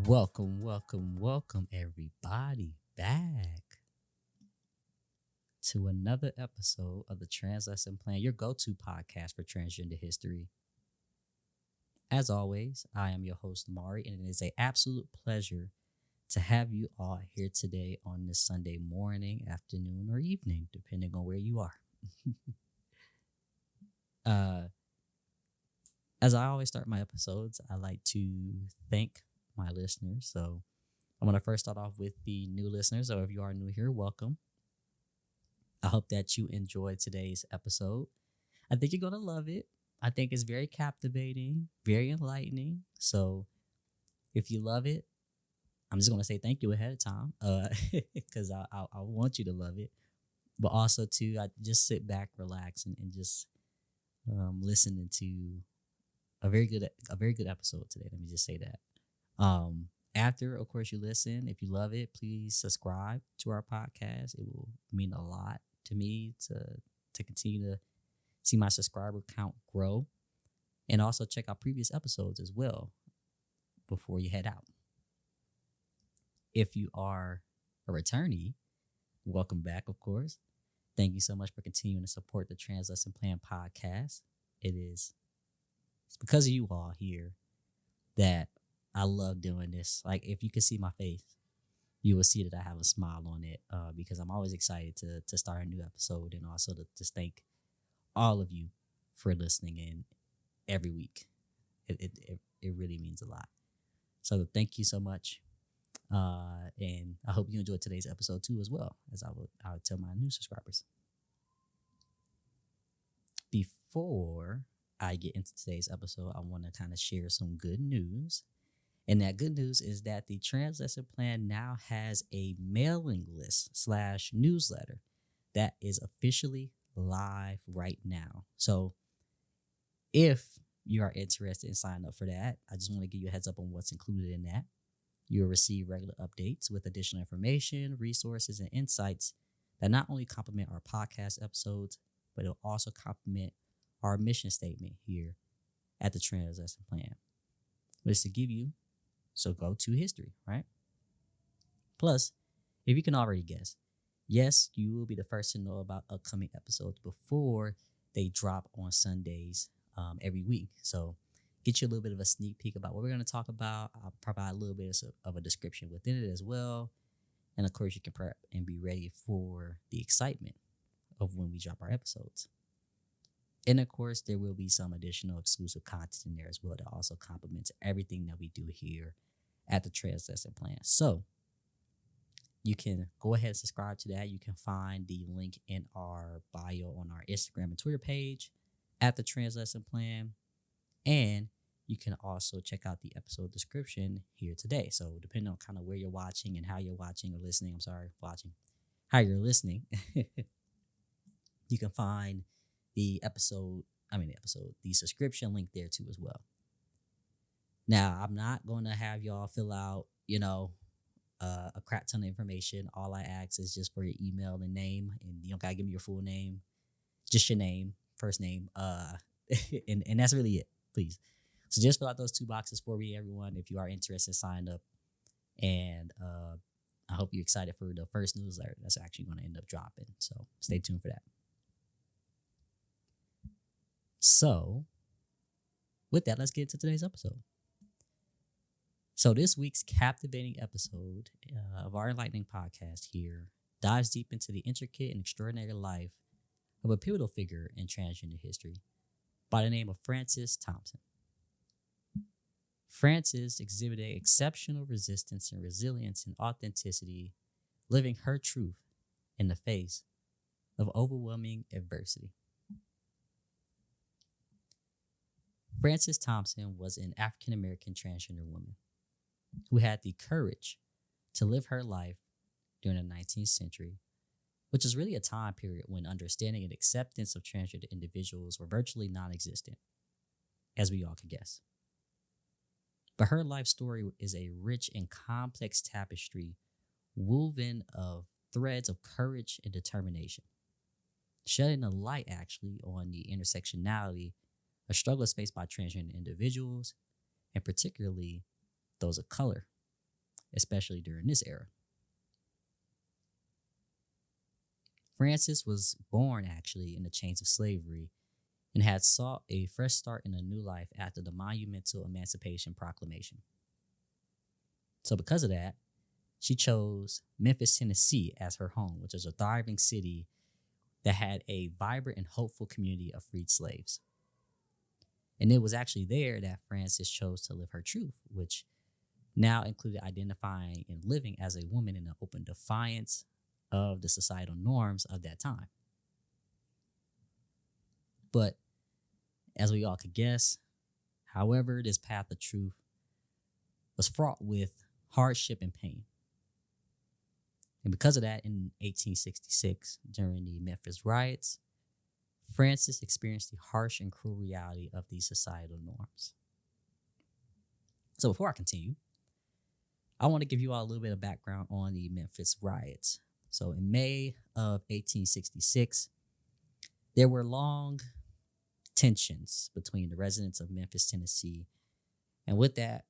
Welcome, everybody, back to another episode of the Trans Lesson Plan, your go to podcast for transgender history. As always, I am your host, Mari, and it is an absolute pleasure to have you all here today on this Sunday morning, afternoon, or evening, depending on where you are. As I always start my episodes, I like to thank my listeners. So I'm going to first start off with the new listeners. So if you are new here, welcome. I hope that you enjoyed today's episode. I think you're going to love it. I think it's very captivating, very enlightening. So if you love it, I'm just going to say thank you ahead of time because I want you to love it. But also, too, I just sit back, relax, and just listening to a very good episode today. Let me just say that. After, of course, you listen, if you love it, please subscribe to our podcast. It will mean a lot to me to continue to see my subscriber count grow, and also check out previous episodes as well before you head out. If you are a returnee, welcome back, of course. Thank you so much for continuing to support the Trans Lesson Plan podcast. It's because of you all here that I love doing this. Like, if you could see my face, you will see that I have a smile on it because I'm always excited to start a new episode, and also to just thank all of you for listening in every week. It really means a lot. So thank you so much. And I hope you enjoyed today's episode too, as well, as I would tell my new subscribers. Before I get into today's episode, I want to kind of share some good news. And that good news is that the Trans Lesson Plan now has a mailing list / newsletter that is officially live right now. So if you are interested in signing up for that, I just want to give you a heads up on what's included in that. You'll receive regular updates with additional information, resources, and insights that not only complement our podcast episodes, but it'll also complement our mission statement here at the Trans Lesson Plan, which is to give you go-to history, right? Plus, if you can already guess, yes, you will be the first to know about upcoming episodes before they drop on Sundays every week. So get you a little bit of a sneak peek about what we're going to talk about. I'll provide a little bit of a description within it as well. And of course, you can prep and be ready for the excitement of when we drop our episodes. And of course, there will be some additional exclusive content in there as well that also complements everything that we do here at the Trans Lesson Plan. So you can go ahead and subscribe to that. You can find the link in our bio on our Instagram and Twitter page at the Trans Lesson Plan. And you can also check out the episode description here today. So depending on kind of where you're watching and how you're watching or listening, how you're listening, you can find the subscription link there too as well. Now, I'm not going to have y'all fill out, a crap ton of information. All I ask is just for your email and name, and you don't got to give me your full name, just your name, first name, and that's really it, please. So just fill out those 2 boxes for me, everyone, if you are interested, sign up, and I hope you're excited for the first newsletter that's actually going to end up dropping, so stay tuned for that. So, with that, let's get into today's episode. So this week's captivating episode of our enlightening podcast here dives deep into the intricate and extraordinary life of a pivotal figure in transgender history by the name of Frances Thompson. Frances exhibited exceptional resistance and resilience and authenticity, living her truth in the face of overwhelming adversity. Frances Thompson was an African-American transgender woman who had the courage to live her life during the 19th century, which is really a time period when understanding and acceptance of transgender individuals were virtually non-existent, as we all can guess. But her life story is a rich and complex tapestry woven of threads of courage and determination, shedding a light actually on the intersectionality of struggles faced by transgender individuals, and particularly those of color especially during this era. Frances was born actually in the chains of slavery and had sought a fresh start in a new life after the monumental Emancipation Proclamation. So, because of that, she chose Memphis, Tennessee as her home, which is a thriving city that had a vibrant and hopeful community of freed slaves. And it was actually there that Frances chose to live her truth, which now included identifying and living as a woman in an open defiance of the societal norms of that time. But as we all could guess, however, this path of truth was fraught with hardship and pain. And because of that, in 1866, during the Memphis riots, Frances experienced the harsh and cruel reality of these societal norms. So before I continue, I want to give you all a little bit of background on the Memphis riots. So in May of 1866, there were long tensions between the residents of Memphis, Tennessee, and with that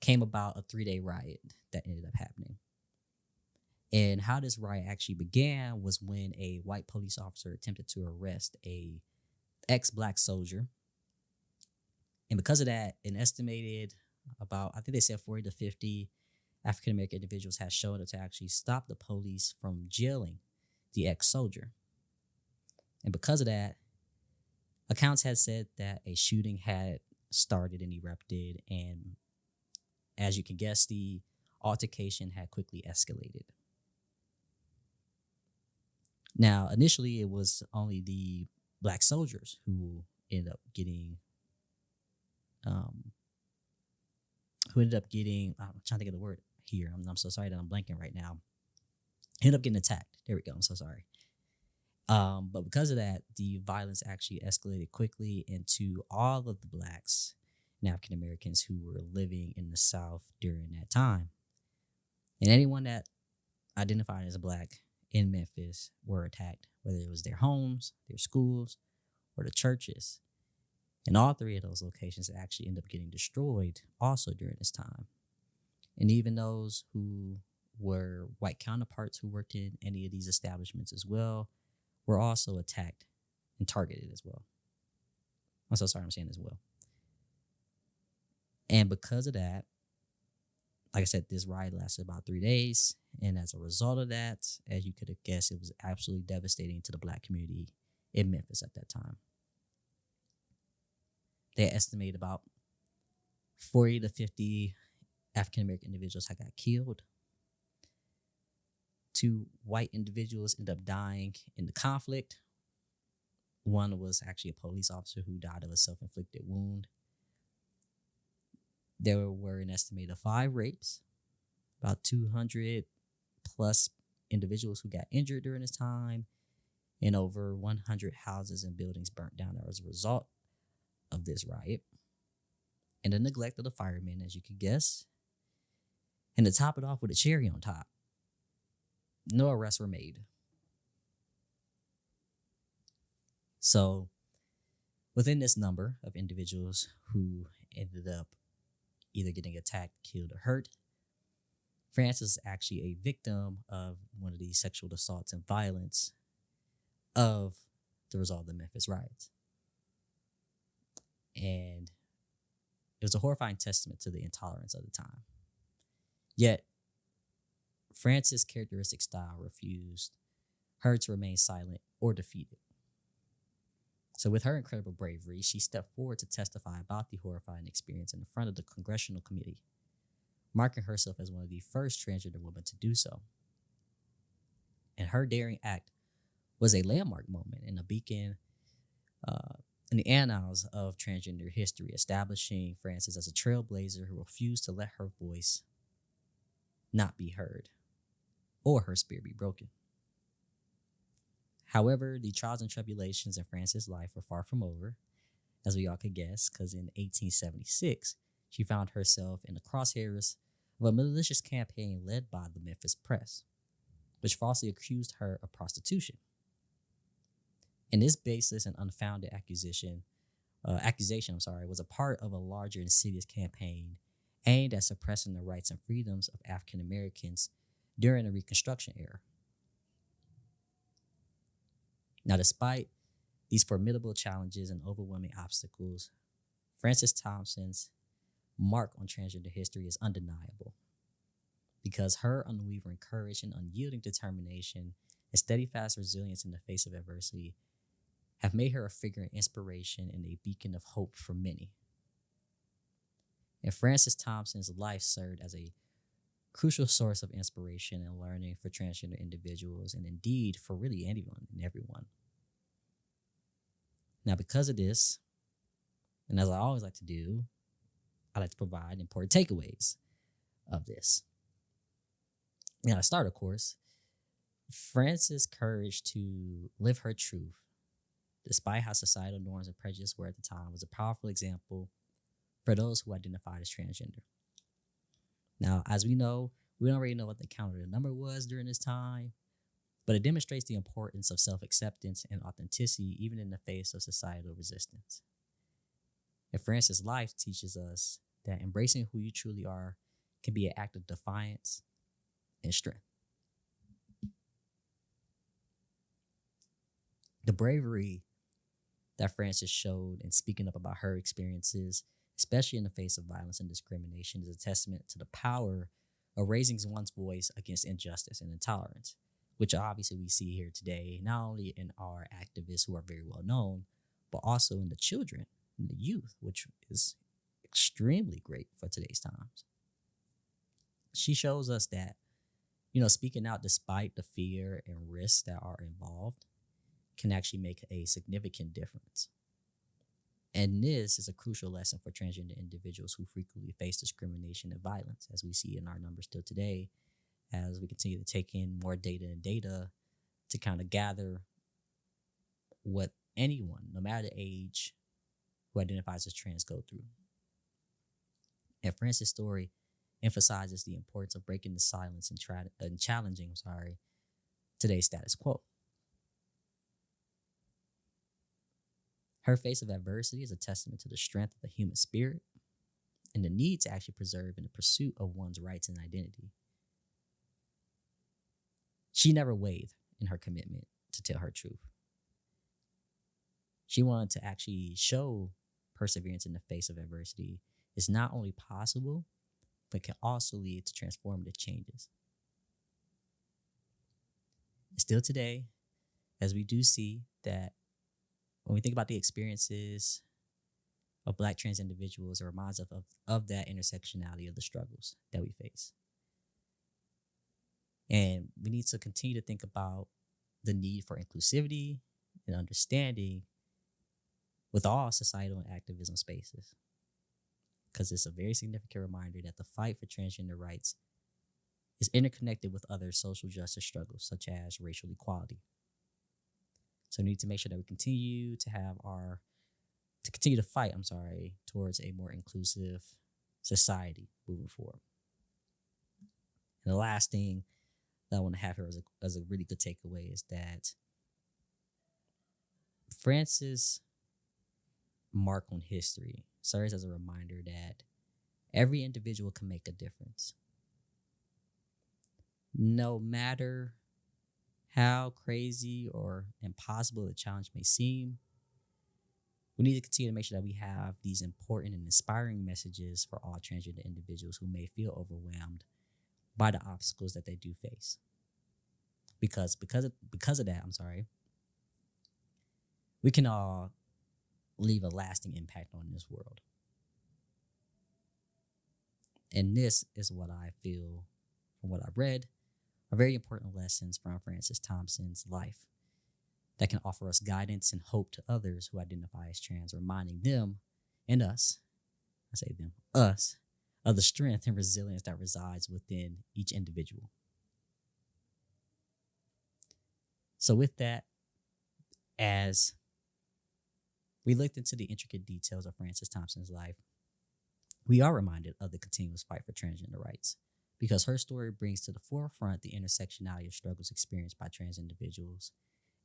came about a 3-day riot that ended up happening. And how this riot actually began was when a white police officer attempted to arrest a ex-black soldier. And because of that, an estimated about, I think they said 40 to 50 African-American individuals had shown up to actually stop the police from jailing the ex-soldier. And because of that, accounts had said that a shooting had started and erupted. And as you can guess, the altercation had quickly escalated. Now, initially, it was only the black soldiers who ended up getting, I'm trying to think of the word here. I'm so sorry that I'm blanking right now. Ended up getting attacked. There we go. I'm so sorry. But because of that, the violence actually escalated quickly into all of the blacks and African Americans who were living in the South during that time. And anyone that identified as a black in Memphis were attacked, whether it was their homes, their schools, or the churches. And all three of those locations actually end up getting destroyed also during this time. And even those who were white counterparts who worked in any of these establishments as well were also attacked and targeted as well. I'm so sorry I'm saying as well. And because of that, like I said, this riot lasted about 3 days. And as a result of that, as you could have guessed, it was absolutely devastating to the black community in Memphis at that time. They estimate about 40 to 50 African-American individuals had got killed. 2 white individuals ended up dying in the conflict. One was actually a police officer who died of a self-inflicted wound. There were an estimated 5 rapes, about 200 plus individuals who got injured during this time, and over 100 houses and buildings burnt down as a result of this riot. And the neglect of the firemen, as you could guess. And to top it off with a cherry on top, no arrests were made. So within this number of individuals who ended up either getting attacked, killed, or hurt, Frances is actually a victim of one of these sexual assaults and violence of the result of the Memphis riots. And it was a horrifying testament to the intolerance of the time. Yet, Frances' characteristic style refused her to remain silent or defeated. So with her incredible bravery, she stepped forward to testify about the horrifying experience in front of the congressional committee, marking herself as one of the first transgender women to do so. And her daring act was a landmark moment and a beacon in the annals of transgender history, establishing Frances as a trailblazer who refused to let her voice not be heard or her spirit be broken. However, the trials and tribulations in Frances' life were far from over, as we all could guess, because in 1876, she found herself in the crosshairs of a malicious campaign led by the Memphis press, which falsely accused her of prostitution. And this baseless and unfounded accusation was a part of a larger insidious campaign aimed at suppressing the rights and freedoms of African Americans during the Reconstruction era. Now, despite these formidable challenges and overwhelming obstacles, Frances Thompson's mark on transgender history is undeniable because her unwavering courage and unyielding determination and steadfast resilience in the face of adversity have made her a figure of inspiration and a beacon of hope for many. And Frances Thompson's life served as a crucial source of inspiration and learning for transgender individuals, and indeed for really anyone and everyone. Now, because of this, and as I always like to do, I like to provide important takeaways of this. Now, to start, of course, Frances' courage to live her truth, despite how societal norms and prejudice were at the time, was a powerful example for those who identified as transgender. Now, as we know, we don't really know what the count of the number was during this time, but it demonstrates the importance of self-acceptance and authenticity even in the face of societal resistance. And Frances' life teaches us that embracing who you truly are can be an act of defiance and strength. The bravery that Frances showed in speaking up about her experiences, especially in the face of violence and discrimination, is a testament to the power of raising one's voice against injustice and intolerance, which obviously we see here today, not only in our activists who are very well known, but also in the children and the youth, which is extremely great for today's times. She shows us that, speaking out despite the fear and risks that are involved can actually make a significant difference. And this is a crucial lesson for transgender individuals who frequently face discrimination and violence, as we see in our numbers still today, as we continue to take in more data to kind of gather what anyone, no matter the age, who identifies as trans go through. And Frances' story emphasizes the importance of breaking the silence and challenging today's status quo. Her face of adversity is a testament to the strength of the human spirit and the need to actually preserve in the pursuit of one's rights and identity. She never wavered in her commitment to tell her truth. She wanted to actually show perseverance in the face of adversity is not only possible, but can also lead to transformative changes. And still today, as we do see that when we think about the experiences of Black trans individuals, it reminds us of that intersectionality of the struggles that we face. And we need to continue to think about the need for inclusivity and understanding with all societal and activism spaces, because it's a very significant reminder that the fight for transgender rights is interconnected with other social justice struggles, such as racial equality. So we need to make sure that we continue to fight towards a more inclusive society moving forward. And the last thing that I want to have here as a really good takeaway is that Frances' mark on history serves as a reminder that every individual can make a difference. No matter how crazy or impossible the challenge may seem, we need to continue to make sure that we have these important and inspiring messages for all transgender individuals who may feel overwhelmed by the obstacles that they do face. Because of that, we can all leave a lasting impact on this world. And this is what I feel, from what I've read, are very important lessons from Frances Thompson's life that can offer us guidance and hope to others who identify as trans, reminding them and us, of the strength and resilience that resides within each individual. So with that, as we looked into the intricate details of Frances Thompson's life, we are reminded of the continuous fight for transgender rights, because her story brings to the forefront the intersectionality of struggles experienced by trans individuals,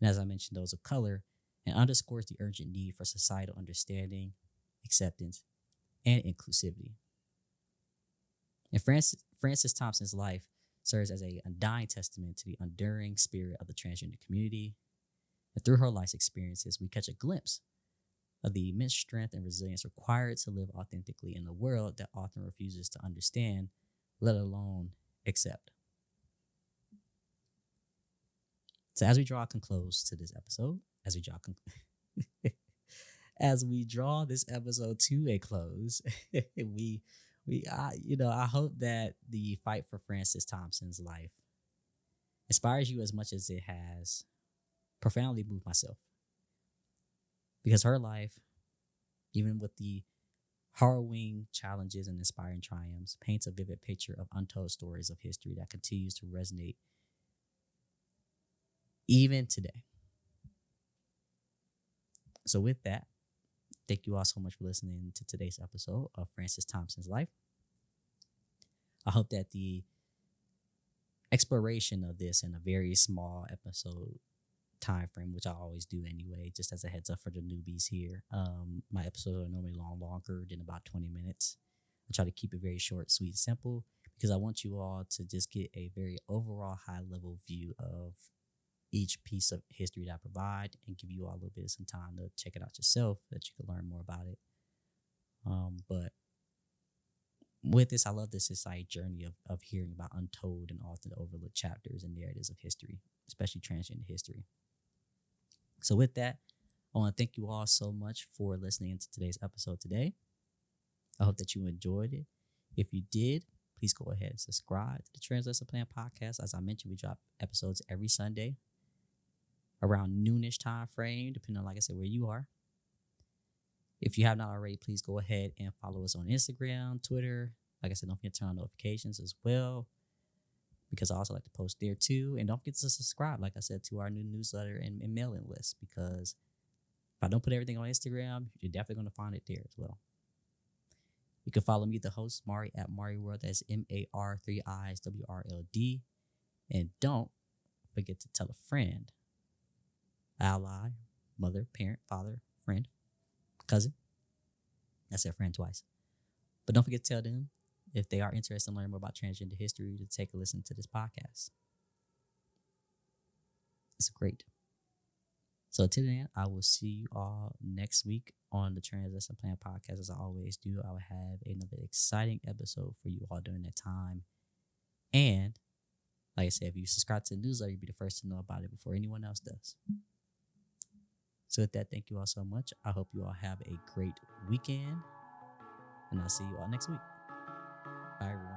and as I mentioned, those of color, and underscores the urgent need for societal understanding, acceptance, and inclusivity. And Frances Thompson's life serves as a undying testament to the enduring spirit of the transgender community. And through her life's experiences, we catch a glimpse of the immense strength and resilience required to live authentically in a world that often refuses to understand, let alone accept. So as we draw a close to this episode, as we draw this episode to a close, I hope that the fight for Frances Thompson's life inspires you as much as it has profoundly moved myself. Because her life, even with the harrowing challenges and inspiring triumphs, paints a vivid picture of untold stories of history that continues to resonate even today. So with that, thank you all so much for listening to today's episode of Frances Thompson's life. I hope that the exploration of this in a very small episode time frame, which I always do anyway, just as a heads up for the newbies here. My episodes are normally longer than about 20 minutes. I try to keep it very short, sweet, and simple because I want you all to just get a very overall high level view of each piece of history that I provide and give you all a little bit of some time to check it out yourself so that you can learn more about it. But with this, I love this journey of hearing about untold and often overlooked chapters and narratives of history, especially transgender history. So with that, I want to thank you all so much for listening to today's episode today. I hope that you enjoyed it. If you did, please go ahead and subscribe to the Translation Plan podcast. As I mentioned, we drop episodes every Sunday around noonish time frame, depending on, like I said, where you are. If you have not already, please go ahead and follow us on Instagram, Twitter. Like I said, don't forget to turn on notifications as well, because I also like to post there too. And don't forget to subscribe, like I said, to our new newsletter and mailing list, because if I don't put everything on Instagram, you're definitely going to find it there as well. You can follow me, the host, Mari, at mariiiwrld. That's MAR3ISWRLD. And don't forget to tell a friend, ally, mother, parent, father, friend, cousin. I said friend twice. But don't forget to tell them, if they are interested in learning more about transgender history, to take a listen to this podcast. It's great. So till then, I will see you all next week on the Translation Plan podcast. As I always do, I will have another exciting episode for you all during that time. And like I said, if you subscribe to the newsletter, you'll be the first to know about it before anyone else does. So with that, thank you all so much. I hope you all have a great weekend. And I'll see you all next week. Bye, everyone.